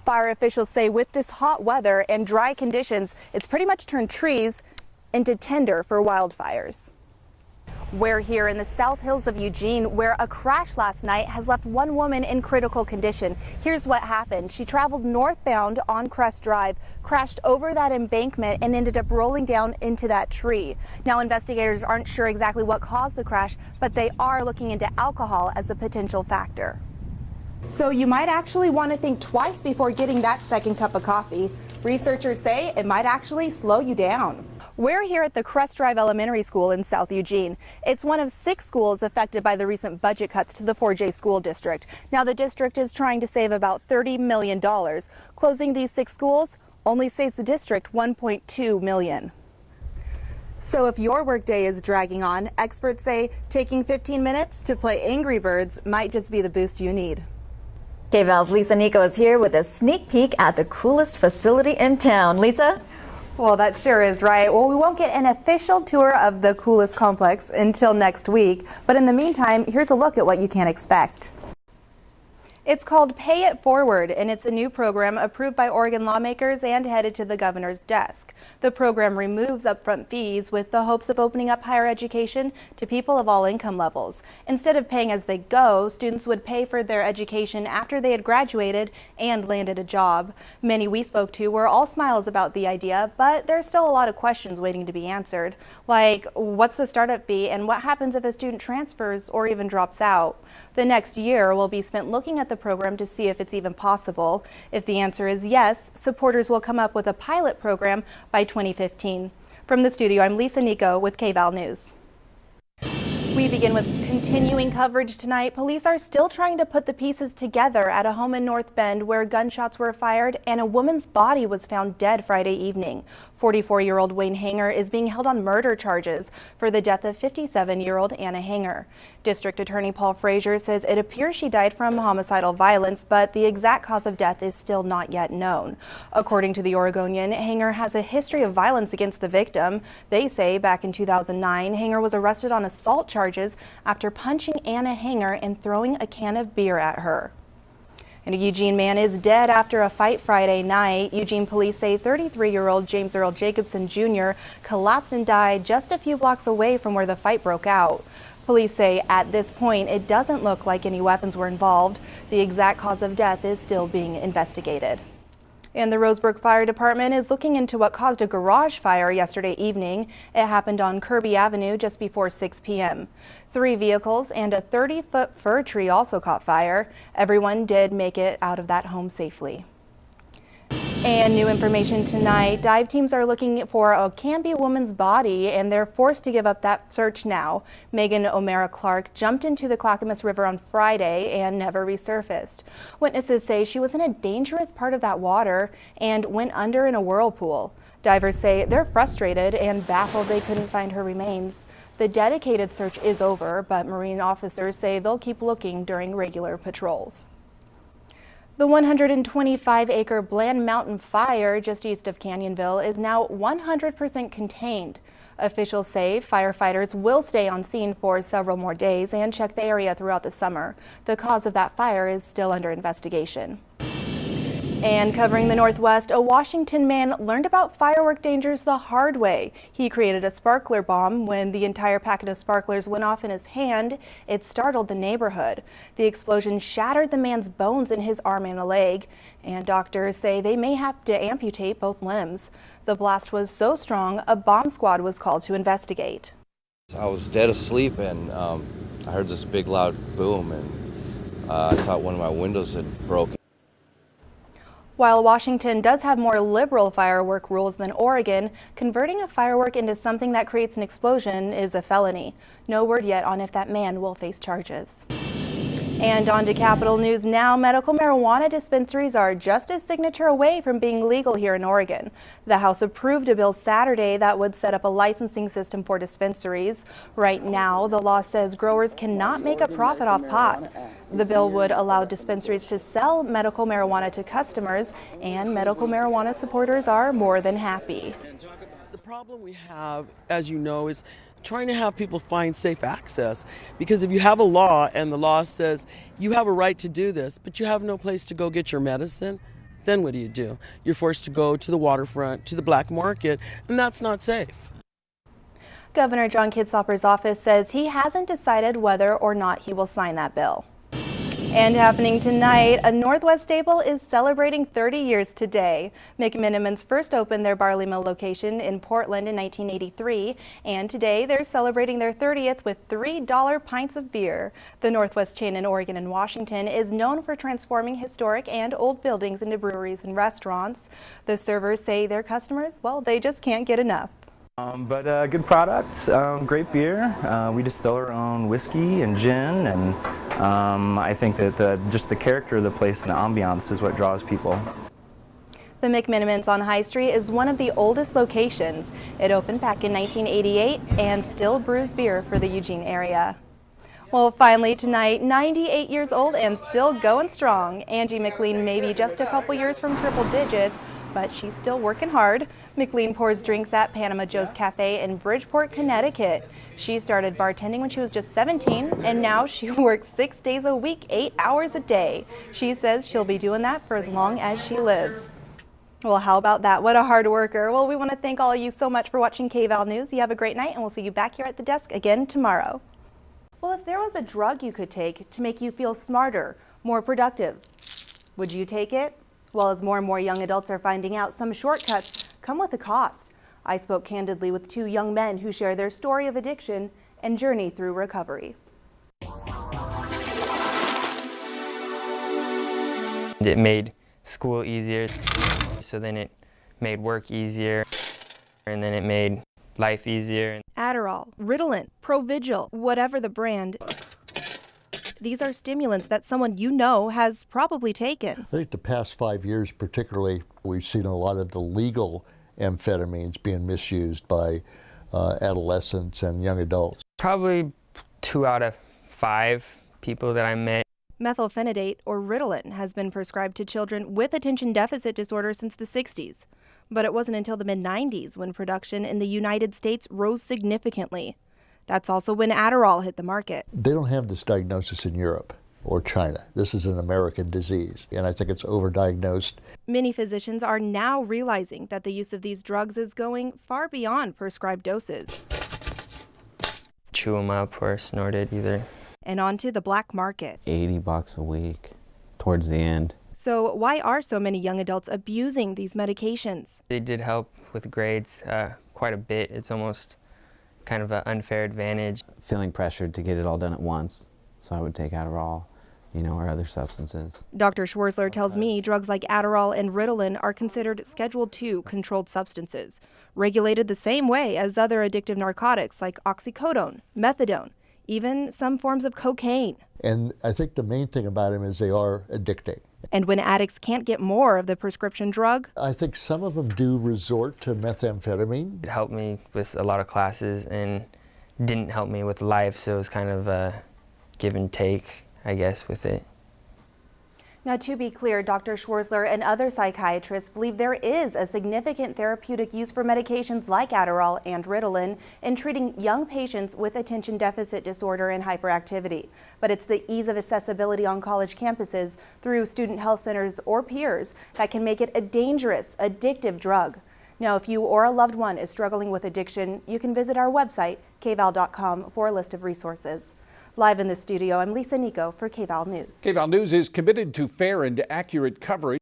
Fire officials say with this hot weather and dry conditions, it's pretty much turned trees into tinder for wildfires. We're here in the South Hills of Eugene, where a crash last night has left one woman in critical condition. Here's what happened. She traveled northbound on Crest Drive, crashed over that embankment, and ended up rolling down into that tree. Now, investigators aren't sure exactly what caused the crash, but they are looking into alcohol as a potential factor. So you might actually want to think twice before getting that second cup of coffee. Researchers say it might actually slow you down. We're here at the Crest Drive Elementary School in South Eugene. It's one of 6 schools affected by the recent budget cuts to the 4J school district. Now the district is trying to save about $30 million. Closing these 6 schools only saves the district $1.2 million. So if your workday is dragging on, experts say taking 15 minutes to play Angry Birds might just be the boost you need. KVAL's Lisa Nico is here with a sneak peek at the coolest facility in town. Lisa? Well, that sure is right. Well, we won't get an official tour of the coolest complex until next week, but in the meantime, here's a look at what you can expect. It's called Pay It Forward, and it's a new program approved by Oregon lawmakers and headed to the governor's desk. The program removes upfront fees with the hopes of opening up higher education to people of all income levels. Instead of paying as they go, students would pay for their education after they had graduated and landed a job. Many we spoke to were all smiles about the idea, but there's still a lot of questions waiting to be answered. Like, what's the startup fee and what happens if a student transfers or even drops out? The next year will be spent looking at the program to see if it's even possible. If the answer is yes, supporters will come up with a pilot program by 2015. From the studio, I'm Lisa Nico with KVAL News. We begin with continuing coverage tonight. Police are still trying to put the pieces together at a home in North Bend where gunshots were fired and a woman's body was found dead Friday evening. 44-year-old Wayne Hanger is being held on murder charges for the death of 57-year-old Anna Hanger. District Attorney Paul Frazier says it appears she died from homicidal violence, but the exact cause of death is still not yet known. According to the Oregonian, Hanger has a history of violence against the victim. They say back in 2009, Hanger was arrested on assault charges after punching Anna Hanger and throwing a can of beer at her. And a Eugene man is dead after a fight Friday night. Eugene police say 33-year-old James Earl Jacobson Jr. collapsed and died just a few blocks away from where the fight broke out. Police say at this point it doesn't look like any weapons were involved. The exact cause of death is still being investigated. And the Rosebrook Fire Department is looking into what caused a garage fire yesterday evening. It happened on Kirby Avenue just before 6 p.m. 3 vehicles and a 30-foot fir tree also caught fire. Everyone did make it out of that home safely. And new information tonight, dive teams are looking for a Canby woman's body and they're forced to give up that search now. Megan O'Mara Clark jumped into the Clackamas River on Friday and never resurfaced. Witnesses say she was in a dangerous part of that water and went under in a whirlpool. Divers say they're frustrated and baffled they couldn't find her remains. The dedicated search is over, but marine officers say they'll keep looking during regular patrols. The 125-acre Bland Mountain fire just east of Canyonville is now 100% contained. Officials say firefighters will stay on scene for several more days and check the area throughout the summer. The cause of that fire is still under investigation. And covering the Northwest, a Washington man learned about firework dangers the hard way. He created a sparkler bomb. When the entire packet of sparklers went off in his hand, it startled the neighborhood. The explosion shattered the man's bones in his arm and a leg, and doctors say they may have to amputate both limbs. The blast was so strong, a bomb squad was called to investigate. I was dead asleep and I heard this big loud boom and I thought one of my windows had broken. While Washington does have more liberal firework rules than Oregon, converting a firework into something that creates an explosion is a felony. No word yet on if that man will face charges. And on to Capitol News now. Medical marijuana dispensaries are just a signature away from being legal here in Oregon. The House approved a bill Saturday that would set up a licensing system for dispensaries. Right now, the law says growers cannot make a profit off pot. The bill would allow dispensaries to sell medical marijuana to customers, and medical marijuana supporters are more than happy. The problem we have, as you know, is trying to have people find safe access, because if you have a law and the law says you have a right to do this, but you have no place to go get your medicine, then what do? You're forced to go to the waterfront, to the black market, and that's not safe. Governor John Kitzhaber's office says he hasn't decided whether or not he will sign that bill. And happening tonight, a Northwest Stable is celebrating 30 years today. McMenamins first opened their Barley Mill location in Portland in 1983, and today they're celebrating their 30th with $3 pints of beer. The Northwest chain in Oregon and Washington is known for transforming historic and old buildings into breweries and restaurants. The servers say their customers, well, they just can't get enough. Good product, great beer. We distill our own whiskey and gin, and I think that just the character of the place and the ambiance is what draws people. The McMenamins on High Street is one of the oldest locations. It opened back in 1988 and still brews beer for the Eugene area. Well, finally tonight, 98 years old and still going strong. Angie McLean may be just a couple years from triple digits, but she's still working hard. McLean pours drinks at Panama Joe's Cafe in Bridgeport, Connecticut. She started bartending when she was just 17, and now she works 6 days a week, 8 hours a day. She says she'll be doing that for as long as she lives. Well, how about that? What a hard worker. Well, we want to thank all of you so much for watching KVAL News. You have a great night, and we'll see you back here at the desk again tomorrow. Well, if there was a drug you could take to make you feel smarter, more productive, would you take it? Well, as more and more young adults are finding out, some shortcuts come with a cost. I spoke candidly with two young men who share their story of addiction and journey through recovery. It made school easier, so then it made work easier, and then it made life easier. Adderall, Ritalin, Provigil, whatever the brand. These are stimulants that someone you know has probably taken. I think the past 5 years particularly, we've seen a lot of the legal amphetamines being misused by adolescents and young adults. Probably 2 out of 5 people that I met. Methylphenidate, or Ritalin, has been prescribed to children with attention deficit disorder since the 60s. But it wasn't until the mid-90s when production in the United States rose significantly. That's also when Adderall hit the market. They don't have this diagnosis in Europe or China. This is an American disease, and I think it's overdiagnosed. Many physicians are now realizing that the use of these drugs is going far beyond prescribed doses. Chew them up or snorted either. And onto the black market. $80 a week towards the end. So why are so many young adults abusing these medications? They did help with grades quite a bit. It's almost kind of an unfair advantage. Feeling pressured to get it all done at once, so I would take Adderall, or other substances. Dr. Schwarzler tells me drugs like Adderall and Ritalin are considered Schedule II controlled substances, regulated the same way as other addictive narcotics like oxycodone, methadone, even some forms of cocaine. And I think the main thing about them is they are addicting. And when addicts can't get more of the prescription drug, I think some of them do resort to methamphetamine. It helped me with a lot of classes and didn't help me with life, so it was kind of a give and take, I guess, with it. Now, to be clear, Dr. Schwarzler and other psychiatrists believe there is a significant therapeutic use for medications like Adderall and Ritalin in treating young patients with attention deficit disorder and hyperactivity. But it's the ease of accessibility on college campuses through student health centers or peers that can make it a dangerous, addictive drug. Now, if you or a loved one is struggling with addiction, you can visit our website, kval.com, for a list of resources. Live in the studio, I'm Nico for KVAL News. KVAL News is committed to fair and accurate coverage.